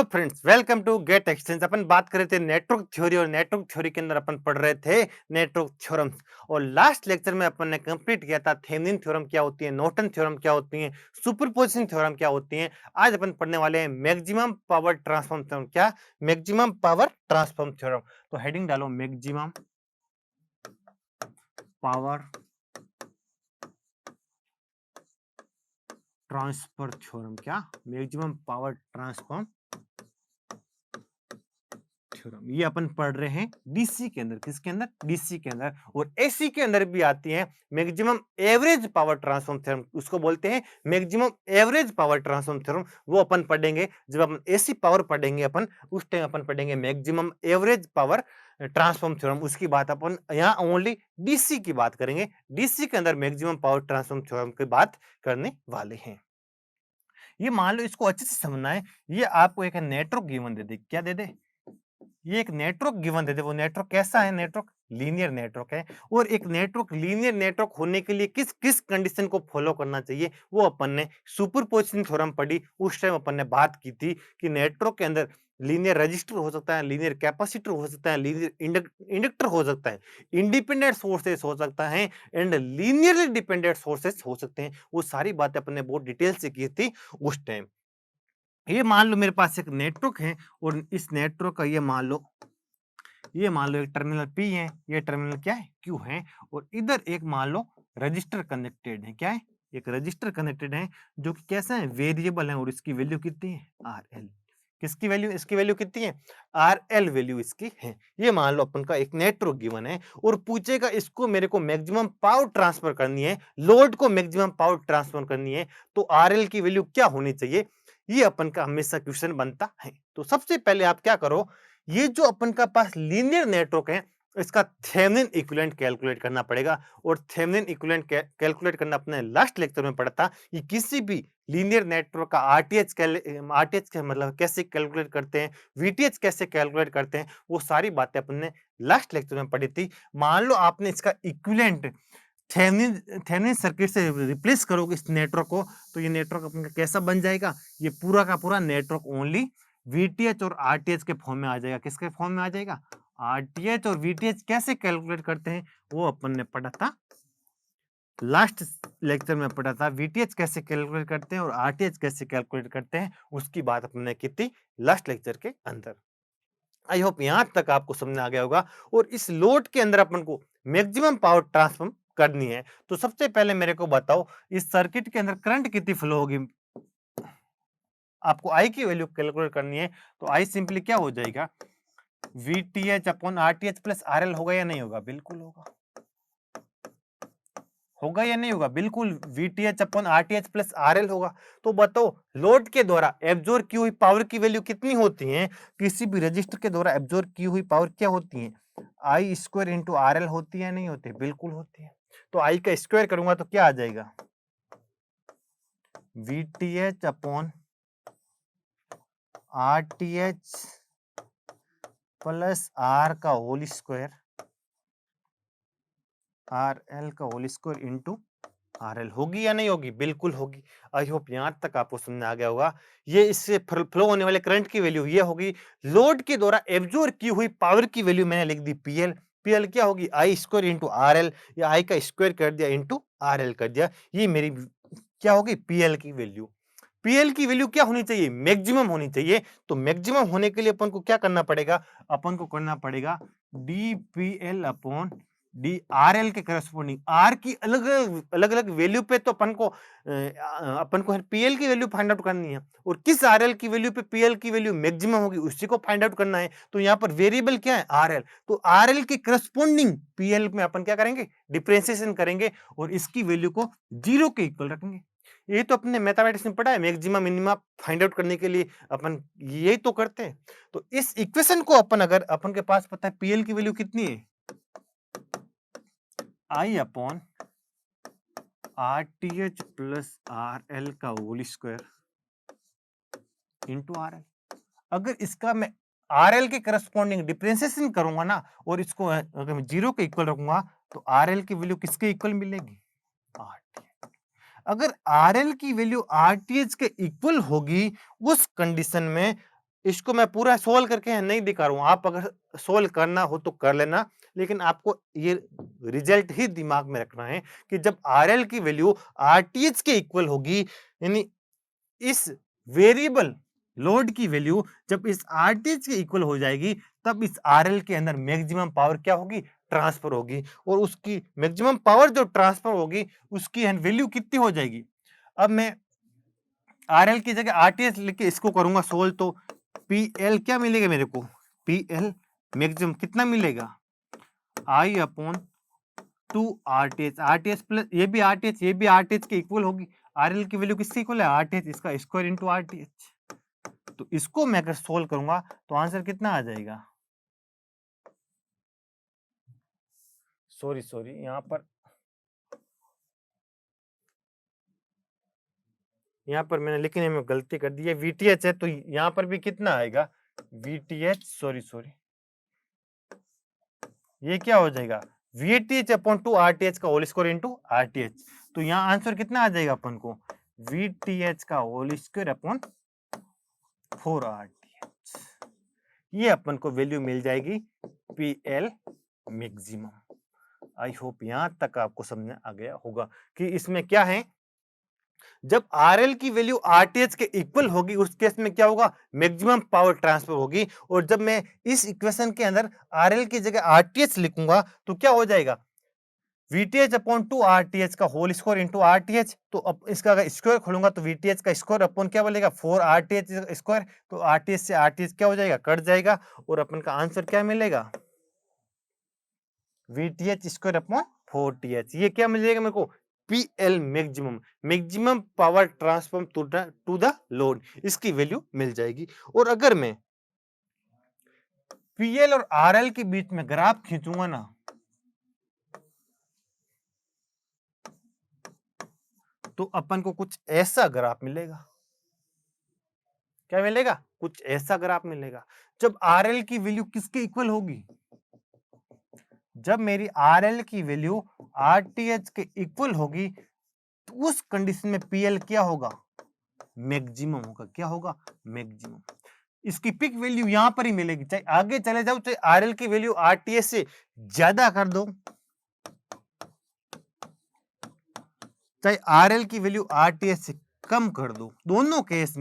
Hello friends, welcome to GATE exchange. अपन बात कर रहे थे नेटवर्क थ्योरी और नेटवर्क थ्योरी के अंदर अपन पढ़ रहे थे नेटवर्क थ्योरम्स। और लास्ट लेक्चर में अपन ने कंप्लीट किया था थेवेनिन थ्योरम क्या होती है, नॉर्टन थ्योरम क्या होती है, सुपरपोजिशन थ्योरम क्या होती है। आज अपन पढ़ने वाले हैं मैक्सिमम पावर ट्रांसफॉर्म थ्योरम। क्या? Maximum power transform theorem. तो हेडिंग डालो मैक्सिमम पावर ट्रांसफर थ्योरम। क्या? Maximum power transform theorem. ये अपन पढ़ रहे हैं डीसी के अंदर। किसके अंदर? डीसी के अंदर। और एसी के अंदर भी आती है maximum average power transform theorem. उसको बोलते हैं maximum average power transform theorem. वो अपन पढ़ेंगे जब अपन एसी पावर पढ़ेंगे। अपन उस टाइम अपन पढ़ेंगे maximum average power transform theorem. उसकी बात अपन यहाँ ओनली डीसी की बात करेंगे। डीसी के अंदर मैक्सिमम पावर ट्रांसफॉर्म थ्योरम की बात करने वाले हैं। ये मान लो, इसको अच्छे से समझना है। ये आपको एक नेटवर्क गिवन दे दे। क्या दे दे? ये एक नेटवर्क गिवन दे दे। वो नेटवर्क कैसा है? नेटवर्क लीनियर नेटवर्क है। और एक नेटवर्क लीनियर नेटवर्क होने के लिए किस किस कंडीशन को फॉलो करना चाहिए, वो अपन ने सुपरपोजिशन थ्योरम पढ़ी। उस टाइम अपन ने बात की थी कि नेटवर्क के अंदर लीनियर रजिस्टर हो सकता है, लीनियर कैपेसिटर हो सकता है, लीनियर इंडक्टर हो सकता है, इंडिपेंडेंट सोर्सेस हो सकता है एंड लीनियरली डिपेंडेंट सोर्सेस हो सकते हैं। वो सारी बातें अपन ने बहुत डिटेल से की थी उस टाइम। ये मान लो मेरे पास एक नेटवर्क है और इस नेटवर्क का ये मान लो एक टर्मिनल P है, ये टर्मिनल क्या है? Q है। और इधर एक मान लो रजिस्टर कनेक्टेड है। क्या है? एक रजिस्टर कनेक्टेड है जो कि कैसा है? वेरिएबल है। और इसकी वैल्यू कितनी है? RL। किसकी वैल्यू? इसकी वैल्यू कितनी है? RL वैल्यू इसकी है। ये मान लो अपन का एक नेटवर्क गिवन है और पूछेगा इसको मेरे को मैक्सिमम पावर ट्रांसफर करनी है, लोड को मैक्सिमम पावर ट्रांसफर करनी है, तो RL की वैल्यू क्या होनी चाहिए? ये अपन का हमेशा क्वेश्चन बनता है। तो सबसे पहले आप क्या करो, ये जो अपन का पास लीनियर नेटवर्क है, इसका थेवेनिन इक्विवेलेंट कैलकुलेट करना पड़ेगा। और थेवेनिन इक्विवेलेंट कैलकुलेट करना अपने लास्ट लेक्चर में पढ़ा था कि किसी भी लीनियर नेटवर्क का आरटीएच का मतलब कैसे कैलकुलेट करते हैं, वीटीएच कैसे कैलकुलेट करते हैं, वो सारी बातें अपन ने लास्ट लेक्चर में पढ़ी थी। मान लो आपने इसका इक्विवेलेंट थेवेनिन थेवेनिन सर्किट से रिप्लेस करोगे इस नेटवर्क को, तो ये नेटवर्क अपन का कैसा बन जाएगा? ये पूरा का पूरा नेटवर्क ओनली वीटीएच और आरटीएच के फॉर्म में आ जाएगा। किसके फॉर्म में आ जाएगा? आरटीएच। और वीटीएच कैसे कैलकुलेट करते हैं वो अपन ने पढ़ा था लास्ट लेक्चर में पढ़ा था। वीटीएच कैसे कैलकुलेट करते हैं और आरटीएच कैसे कैलकुलेट करते हैं, उसकी बात अपन ने की थी लास्ट लेक्चर के अंदर। आई होप यहां तक आपको समझ आ गया होगा। और इस लोड के अंदर अपन को मैक्सिमम पावर ट्रांसफर करनी है। तो सबसे पहले मेरे को बताओ, इस सर्किट के अंदर करंट कितनी फ्लो होगी? आपको आई की वैल्यू कैलकुलेट करनी है। तो आई सिंपली क्या हो जाएगा? VTH upon RTH plus RL. होगा या नहीं होगा? बिल्कुल होगा। होगा या नहीं होगा? बिल्कुल VTH upon RTH plus RL होगा। तो बताओ, लोड के द्वारा एब्जॉर्ब की हुई पावर की वैल्यू कितनी होती है? किसी भी रजिस्टर के द्वारा एब्जॉर्ब की हुई पावर क्या होती है? आई स्क्वायर इंटू आरएल होती है या नहीं होती? बिल्कुल होती है। तो आई का स्क्वायर करूंगा तो क्या आ जाएगा? VTH upon RTH plus R का होल स्क्वायर, आर एल का whole square into R L. होगी या नहीं होगी? बिल्कुल होगी। आई होप यहां तक आपको समझ आ गया होगा। ये इससे फ्लो होने वाले करंट की वैल्यू ये होगी। लोड के द्वारा एब्जॉर्ब की हुई पावर की वैल्यू मैंने लिख दी पीएल। पीएल क्या होगी? आई स्क्वायर इंटू आर एल, या आई का स्क्वायर कर दिया इंटू आर एल कर दिया। ये मेरी क्या होगी? पीएल की वैल्यू। पीएल की वैल्यू क्या होनी चाहिए? मैक्सिमम होनी चाहिए। तो मैक्सिमम होने के लिए अपन को क्या करना पड़ेगा? अपन को करना पड़ेगा DPL upon D R L के करस्पॉन्डिंग। आर की अलग अलग अलग वैल्यू पे तो अपन को पीएल की वैल्यू फाइंड आउट करनी है। और किस आरएल की वैल्यू पे पीएल की वैल्यू मैक्सिमम होगी, उसी को फाइंड आउट करना है। तो यहाँ पर वेरिएबल क्या है? आरएल। तो आरएल के करस्पॉन्डिंग पीएल में अपन क्या करेंगे? डिफरेंशिएशन करेंगे और इसकी वैल्यू को 0 के इक्वल रखेंगे। ये तो अपने मैथमेटिक्स में पढ़ा है। मैक्सिमम मिनिमम फाइंड आउट करने के लिए अपन यही तो करते हैं। तो इस इक्वेशन को अपन, अगर अपन के पास पता है पीएल की वैल्यू कितनी है, आई अपॉन आरटीएच प्लस आरएल का होल स्क्वायर इंटू आरएल। अगर इसका मैं आरएल के करस्पॉन्डिंग डिफरेंशिएशन करूंगा ना, और इसको अगर मैं 0 के इक्वल रखूंगा, तो आरएल की वैल्यू किसके इक्वल मिलेगी? आरटीएच। अगर आरएल की वैल्यू आरटीएच के इक्वल होगी, उस कंडीशन में इसको मैं पूरा सोल्व करके नहीं दिखा रहा हूँ, आप अगर सोल्व करना हो तो कर लेना, लेकिन आपको ये रिजल्ट ही दिमाग में रखना है कि जब आरएल की वैल्यू आरटीएच के इक्वल होगी, यानी इस वेरिएबल लोड की वैल्यू जब इस आरटीएच के इक्वल हो जाएगी, तब इस आरएल के अंदर मैक्सिमम पावर क्या होगी, ट्रांसफर होगी, और उसकी मैक्सिमम पावर जो ट्रांसफर होगी उसकी वैल्यू कितनी हो जाएगी। अब मैं आरएल की जगह आरटीएच लिख के इसको करूंगा सोल्व, तो पीएल क्या मिलेगा मेरे को, पीएल मैक्सिमम कितना मिलेगा, आई अपॉन 2 आरटीएच, आरटीएच प्लस ये भी आरटीएच, ये भी आरटीएच के इक्वल होगी। आरएल की वैल्यू किसके इक्वल है, आरटीएच, इसका स्क्वायर इनटू आरटीएच। तो इसको मैं अगर सोल्व करूंगा तो आंसर कितना आ जाएगा, सॉरी यहाँ पर मैंने लिखने में गलती कर दी है, वीटीएच है तो यहाँ पर भी कितना आएगा, वीटीएच, सॉरी ये क्या हो जाएगा, वीटीएच अपॉन 2 आरटीएच का होल स्क्वायर इनटू आरटीएच। तो यहाँ आंसर कितना आ जाएगा अपन को, वीटीएच का होल स्क्वायर अपॉन 4 आरटीएच। ये अपन को वैल्यू मिल जाएगी पीएल मैक्सिमम। आई होप यहां तक आपको समझ में आ गया होगा कि इसमें क्या है, जब आरएल की वैल्यू आरटीएच के इक्वल होगी उस केस में क्या होगा, मैक्सिमम पावर ट्रांसफर होगी। और जब मैं इस इक्वेशन के अंदर आरएल की जगह आरटीएच लिखूंगा तो क्या हो जाएगा, वीटीएच अपॉन 2 आरटीएच का होल स्क्वायर इनटू आरटीएच। तो अब इसका अगर स्क्वायर खोलूंगा तो वीटीएच का स्क्वायर अपॉन क्या बोलेगा, 4 आरटीएच स्क्वायर। तो आरटीएच से आरटीएच क्या हो जाएगा, कट जाएगा, और अपन का आंसर क्या मिलेगा, वीटीएच स्क्वायर अपॉन 4टीएच। ये क्या मिल जाएगा मेरे को, PL maximum, maximum power transfer to the load, इसकी वैल्यू मिल जाएगी। और अगर मैं पीएल और आरएल के बीच में ग्राफ खींचूंगा ना, तो अपन को कुछ ऐसा ग्राफ मिलेगा। क्या मिलेगा, कुछ ऐसा ग्राफ मिलेगा। जब आरएल की वैल्यू किसके इक्वल होगी, जब मेरी आरएल की वैल्यू आरटीएच के इक्वल होगी, तो उस कंडीशन में पीएल क्या होगा, मैक्सिमम होगा। क्या होगा, मैक्सिमम। इसकी पिक वैल्यू यहां पर ही मिलेगी, चाहे आगे चले जाओ, चाहे आरएल की वैल्यू आरटीएस से ज्यादा कर दो, चाहे आरएल की वैल्यू आरटीएस से कम कर दो, दोनों केस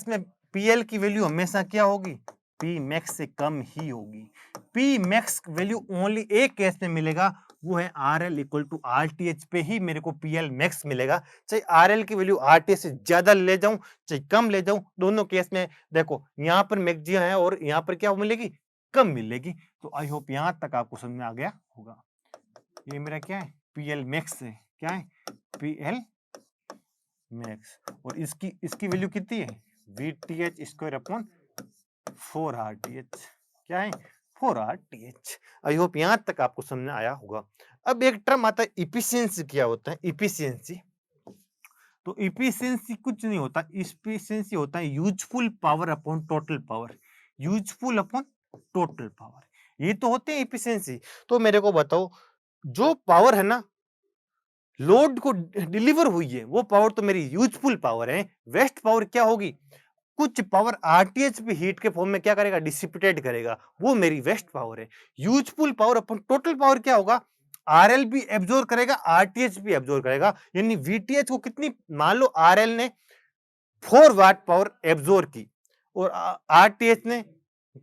में पीएल की वैल्यू हमेशा क्या होगी, पी मैक्स से कम ही होगी। पी मैक्स वैल्यू ओनली एक केस में मिलेगा, वो है आरएल इक्वल टू आरटीएच पे ही मेरे को पीएल मैक्स मिलेगा। चाहे आरएल की वैल्यू आरटीएच से ज्यादा ले जाऊं चाहे कम ले जाऊं, दोनों केस में देखो यहाँ पर मैक्सिमम है और यहाँ पर क्या मिलेगी, कम मिलेगी। तो आई होप यहां तक आपको समझ में आ गया होगा। ये मेरा क्या है, पीएल मैक्स है, क्या है, पीएल मैक्स, और इसकी इसकी वैल्यू कितनी है, वीटीएच स्क्वायर अपॉन 4 आरटीएच। क्या है, 4 आरटीएच। आई होप यहां तक आपको समझ में आया होगा। अब एक टर्म आता है इफिशियंसी। क्या होता है इफिशियंसी, तो इफिशियंसी कुछ नहीं होता, इफिशियंसी होता है useful power upon total power, useful upon total power, ये तो होते हैं इफिशियंसी। तो मेरे को बताओ, जो पावर है ना लोड को डिलीवर हुई है, वो पावर तो मेरी यूजफुल पावर है। वेस्ट पावर क्या होगी, कुछ पावर आरटीएच भी हीट के फॉर्म में क्या करेगा, डिसिपिटेट करेगा, वो मेरी वेस्ट पावर है। यूजफुल पावर अपन टोटल पावर क्या होगा, आरएल भी एब्जॉर्ब करेगा, आरटीएच भी एब्जॉर्ब करेगा। यानी वीटीएच को कितनी, मान लो आरएल ने 4 वाट पावर एब्जॉर्ब की और आरटीएच ने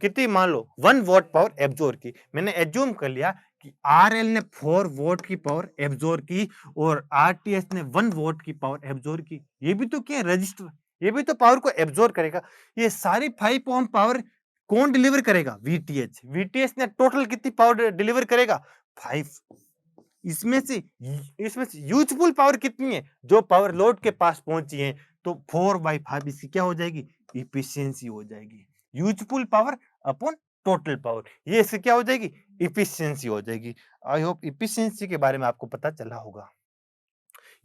कितनी, मान लो 1 वॉट पावर एब्जॉर्ब की। मैंने एज्यूम कर लिया कि आरएल ने 4 वोट की पावर एब्जॉर्ब की और आरटीएच ने 1 वोट की पावर एब्जॉर्ब की। ये भी तो क्या है, रजिस्टर, ये भी तो पावर को एब्जॉर्ब करेगा। ये सारी 5 ओम पावर कौन डिलीवर करेगा, वीटीएच। वीटीएच ने टोटल कितनी पावर डिलीवर करेगा, 5। इसमें से यूजफुल पावर कितनी है, जो पावर लोड के पास पहुंची है, तो 4/5 इसकी क्या हो जाएगी, इफिशियंसी हो जाएगी। Useful power upon total power, ये इससे क्या हो जाएगी, इफिशियंसी हो जाएगी। आई होप इफिशियंसी के बारे में आपको पता चला होगा।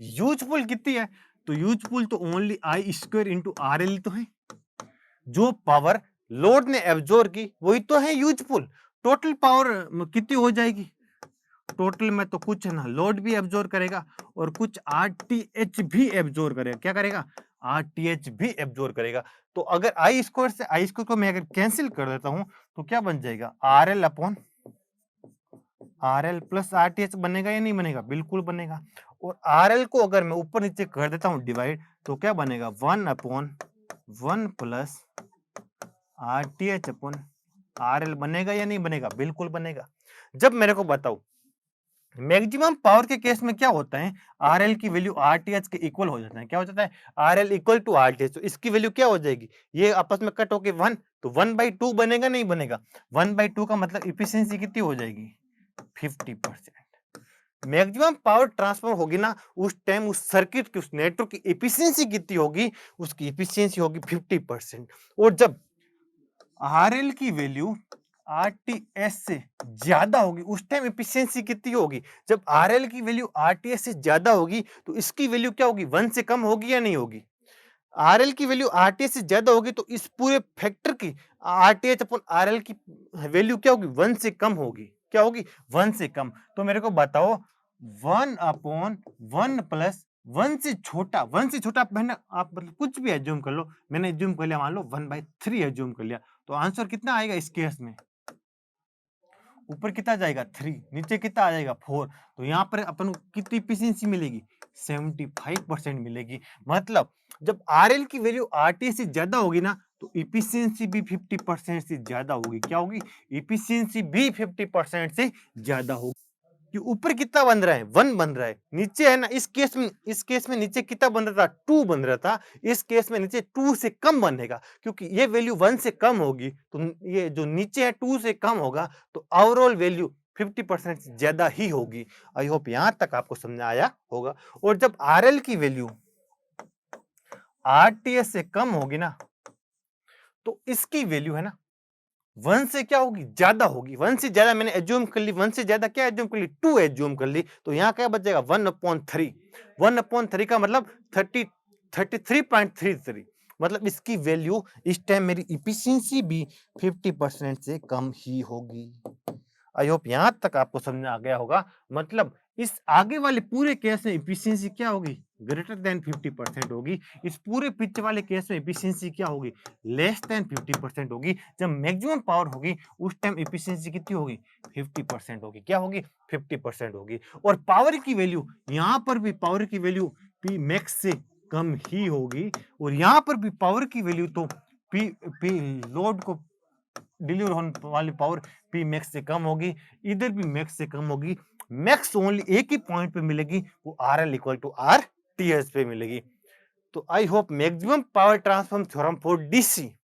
यूजफुल कितनी है, तो यूजफुल तो only I square into R L तो है, जो पावर लोड ने एब्जॉर्ब की वही तो है यूजफुल। टोटल पावर कितनी हो जाएगी, टोटल में तो कुछ है ना लोड भी एब्जॉर्ब करेगा और कुछ आरटीएच भी एब्जॉर्ब करेगा। क्या करेगा, आरटीएच भी एब्जॉर्ब करेगा। तो अगर आई स्क्वायर से आई स्क्वायर को मैं अगर कैंसिल कर देता हूं तो क्या बन जाएगा, RL upon RL plus RTH बनेगा या नहीं बनेगा, बिल्कुल बनेगा। और आरएल को अगर मैं ऊपर नीचे कर देता हूं डिवाइड तो क्या बनेगा, 1/1 प्लस आरटीएच अपॉन आरएल बनेगा या नहीं बनेगा, बिल्कुल बनेगा। जब मेरे को बताओ मैक्सिमम पावर के केस में क्या होता है, आरएल की वैल्यू आरटीएच के इक्वल हो जाता है। क्या हो जाता है, आरएल इक्वल टू आरटीएच। तो इसकी वैल्यू क्या हो जाएगी, ये आपस में कट होके 1, तो 1/2 बनेगा नहीं बनेगा। 1/2 का मतलब इफिशियंसी कितनी हो जाएगी, 50%। मैक्सिमम पावर ट्रांसफर होगी ना, उस टाइम उस सर्किट की उस नेटवर्क की एफिशिएंसी कितनी होगी, उसकी एफिशिएंसी होगी 50%। और जब आरएल की वैल्यू आरटीएस से ज्यादा होगी उस टाइम एफिशिएंसी कितनी होगी, जब आरएल की वैल्यू आरटीएस से ज्यादा होगी तो इसकी वैल्यू क्या होगी, 1 से कम होगी या नहीं होगी। आरएल की वैल्यू आरटीएस से ज्यादा होगी तो इस पूरे फैक्टर की आरटीएच अपॉन आरएल की वैल्यू क्या होगी, 1 से कम होगी। क्या होगी, 1 से कम। तो मेरे को बताओ 1/1 प्लस 1 से छोटा, 1 से छोटा मैंने आप मतलब कुछ भी एज्यूम कर लो, मैंने एज्यूम कर लिया मान लो 1/3 एज्यूम कर लिया, तो आंसर कितना आएगा इस केस में, ऊपर कितना जाएगा 3, नीचे कितना आ जाएगा 4। तो यहाँ पर अपन को कितनी एफिशिएंसी मिलेगी, 75% मिलेगी। मतलब जब आरएल की वैल्यू आरटी से ज्यादा होगी ना तो एफिशिएंसी भी 50% से ज्यादा होगी। क्या होगी, एफिशिएंसी भी 50% से ज्यादा होगी। कि ऊपर कितना बन रहा है, 1 बन रहा है, नीचे है ना इस केस में नीचे कितना बन रहा था, 2 बन रहा था। इस केस में नीचे 2 से कम बनेगा क्योंकि ये वैल्यू 1 से कम होगी तो ये जो नीचे है 2 से कम होगा तो ओवरऑल वैल्यू 50% से ज्यादा ही होगी। आई होप यहां तक आपको समझ आया होगा। और जब आरएल की वैल्यू आरटीएस से कम होगी ना तो इसकी वैल्यू है ना 1 से क्या होगी, ज्यादा होगी। 1 से ज्यादा मैंने एज्यूम कर ली, 1 से ज्यादा क्या एज्यूम कर ली, 2 एज्यूम कर ली। तो यहाँ क्या बचेगा 1/3। 1/3 का मतलब 33.33। मतलब इसकी वैल्यू इस टाइम मेरी इफिशियंसी भी 50% से कम ही होगी। आई होप यहां तक आपको समझ आ गया होगा। मतलब इस आगे वाले पूरे केस में एफिशिएंसी क्या होगी, ग्रेटर देन 50% होगी। इस पूरे पीछे वाले केस में एफिशिएंसी क्या होगी, लेस देन 50% होगी। जब मैक्सिमम पावर होगी उस टाइम एफिशिएंसी कितनी होगी, 50% होगी। क्या होगी, 50% होगी। और पावर की वैल्यू यहां पर भी पावर की वैल्यू पी मैक्स से कम ही होगी और यहां पर भी पावर की वैल्यू तो पी पी लोड को डिलीवर होने वाली पावर पी मैक्स से कम होगी, इधर भी मैक्स से कम होगी। मैक्स ओनली एक ही पॉइंट पे मिलेगी, वो R L equal to R T S पे मिलेगी। तो I hope maximum power transfer theorem for DC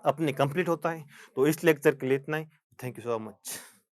अपने कंप्लीट होता है। तो इस लेक्चर के लिए इतना ही। Thank you so much.